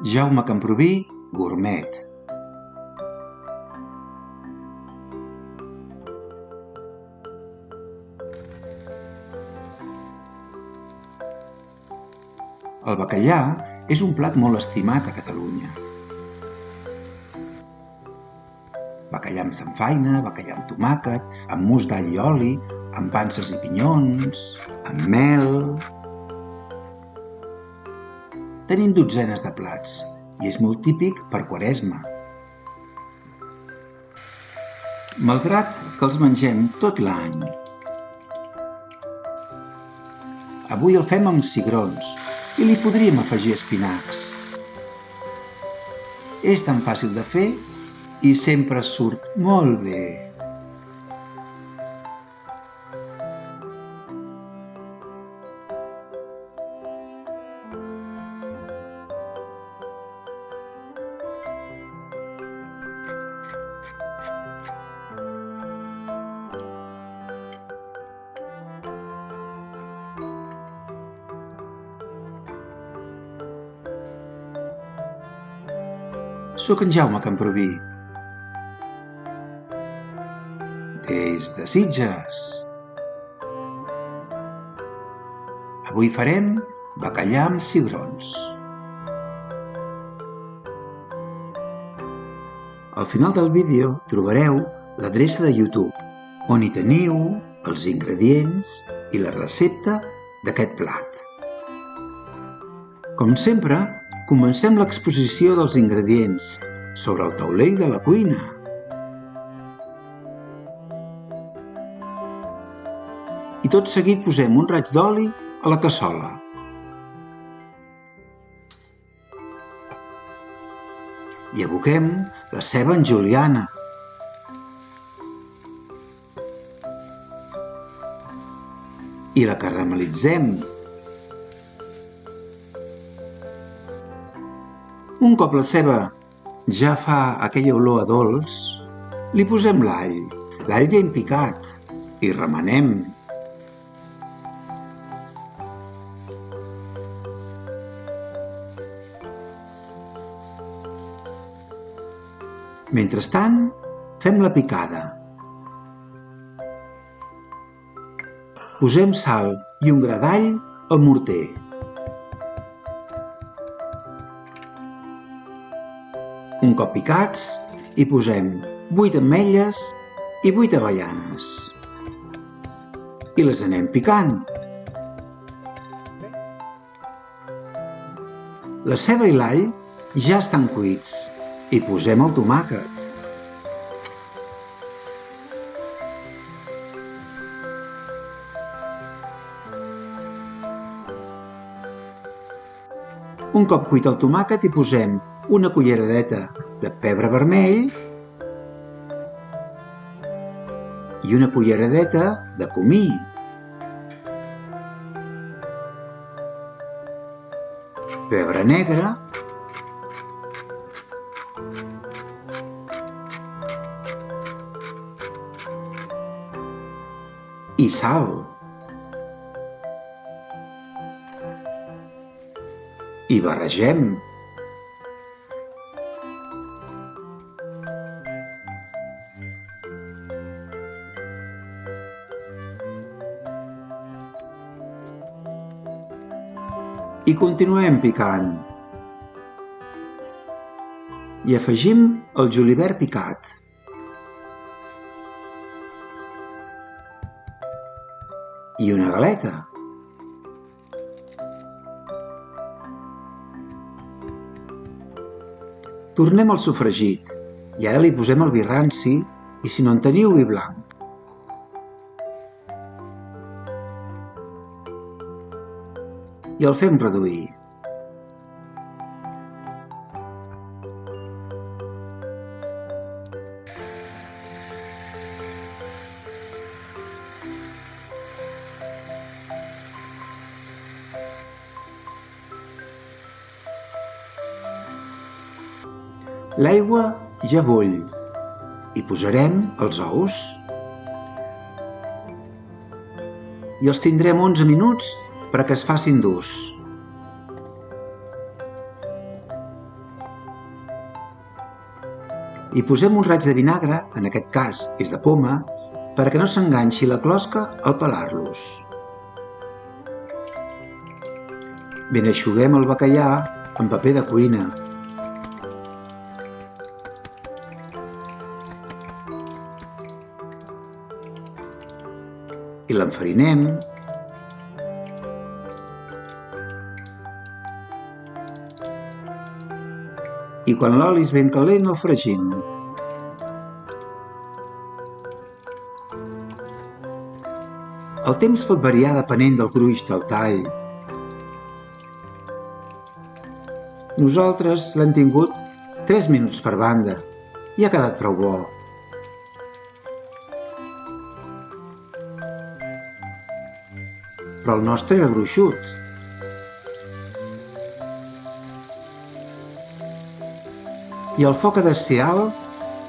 Jaume Camproví, Gourmet. El bacallà és un plat molt estimat a Catalunya. Bacallà amb samfaina, bacallà amb tomàquet, amb mus d'all i oli, amb panses i pinyons, amb mel... Tenim dotzenes de plats i és molt típic per Quaresma. Malgrat que els mengem tot l'any. Avui el fem amb cigrons i li podríem afegir espinacs. És tan fàcil de fer i sempre surt molt bé. Soc en Jaume Camproví, des de Sitges. Avui farem bacallà amb cigrons. Al final del vídeo trobareu l'adreça de YouTube, on hi teniu els ingredients i la recepta d'aquest plat. Com sempre, comencem l'exposició dels ingredients sobre el taulell de la cuina. I tot seguit posem un raig d'oli a la cassola. I aboquem la ceba en juliana. I la caramelitzem. Un cop la ceba ja fa aquella olor a dolç, li posem l'all. L'all ben picat i remenem. Mentrestant, fem la picada. Posem sal i un gra d'all al morter. Un cop picats, hi posem 8 ametlles i 8 avellanes. I les anem picant. La ceba i l'all ja estan cuits i posem el tomàquet. Un cop cuit el tomàquet hi posem una culleradeta de pebre vermell i una culleradeta de comí. Pebre negre i sal. I barregem. I continuem picant. I afegim el julivert picat. I una galeta. Tornem al sofregit i ara li posem el vi ranci i, si no en teniu, vi blanc. I el fem reduir. L'aigua ja bull. Hi posarem els ous. I els tindrem 11 minuts perquè es facin durs. Hi posem un raig de vinagre, en aquest cas és de poma, perquè no s'enganxi la closca al pelar-los. Beneixuguem el bacallà amb paper de cuina. I l'enfarinem. I quan l'oli és ben calent el fregim. El temps pot variar depenent del gruix del tall. Nosaltres l'hem tingut 3 minuts per banda i ha quedat prou bo. Però el nostre era gruixut. I el foc ha de ser alt,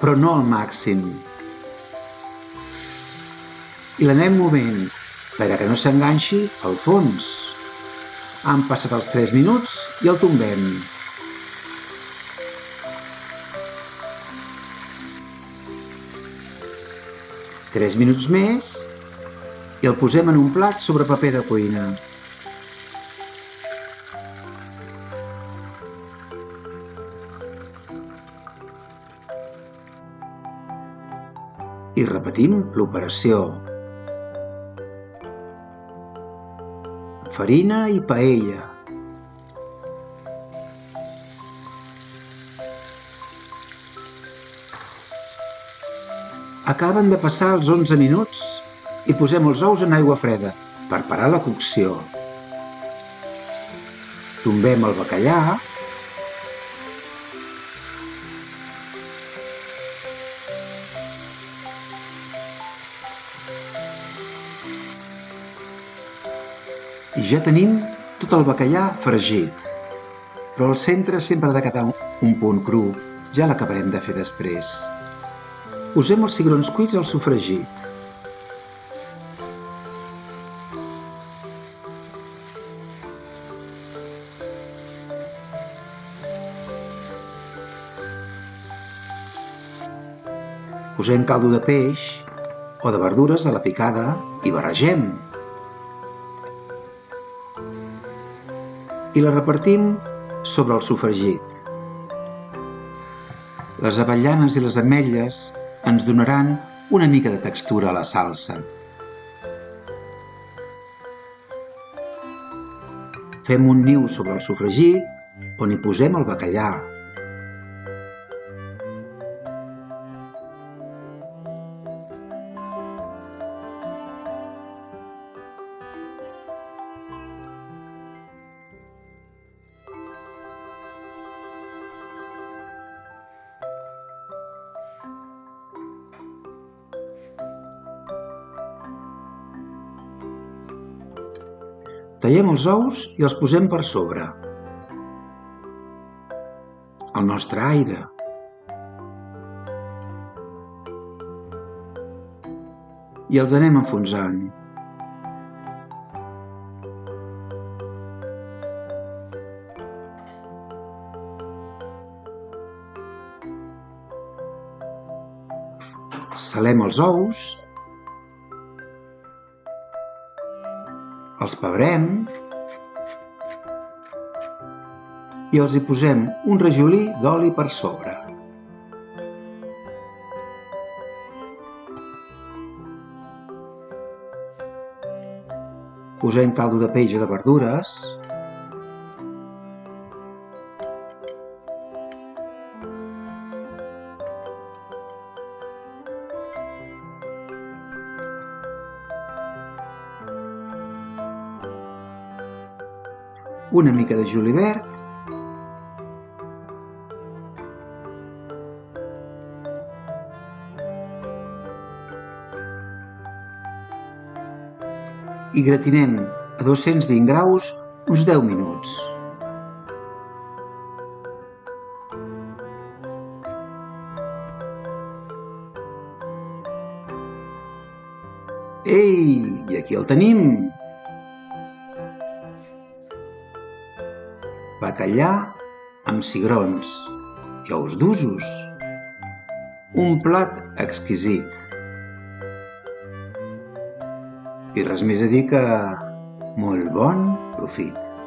però no al màxim. I l'anem movent perquè no s'enganxi al fons. Han passat els 3 minuts i el tombem. Tres minuts més i el posem en un plat sobre paper de cuina. I repetim l'operació. Farina i paella. Acaben de passar els 11 minuts i posem els ous en aigua freda per parar la cocció. Tombem el bacallà i ja tenim tot el bacallà fregit. Però al centre sempre ha de quedar un punt cru, ja l'acabarem de fer després. Posem els cigrons cuits al sofregit. Posem caldo de peix o de verdures a la picada i barregem. I la repartim sobre el sofregit. Les avellanes i les ametlles ens donaran una mica de textura a la salsa. Fem un niu sobre el sofregit on hi posem el bacallà. Tallem els ous i els posem per sobre. El nostre aire. I els anem enfonsant. Salem els ous. Els pebrem i els hi posem un rajolí d'oli per sobre. Posem caldo de peix o de verdures. Una mica de julivert i gratinem a 220 graus uns 10 minuts. Ei, i aquí el tenim! Bacallà amb cigrons i ous d'usos. Un plat exquisit. I res més a dir que molt bon profit.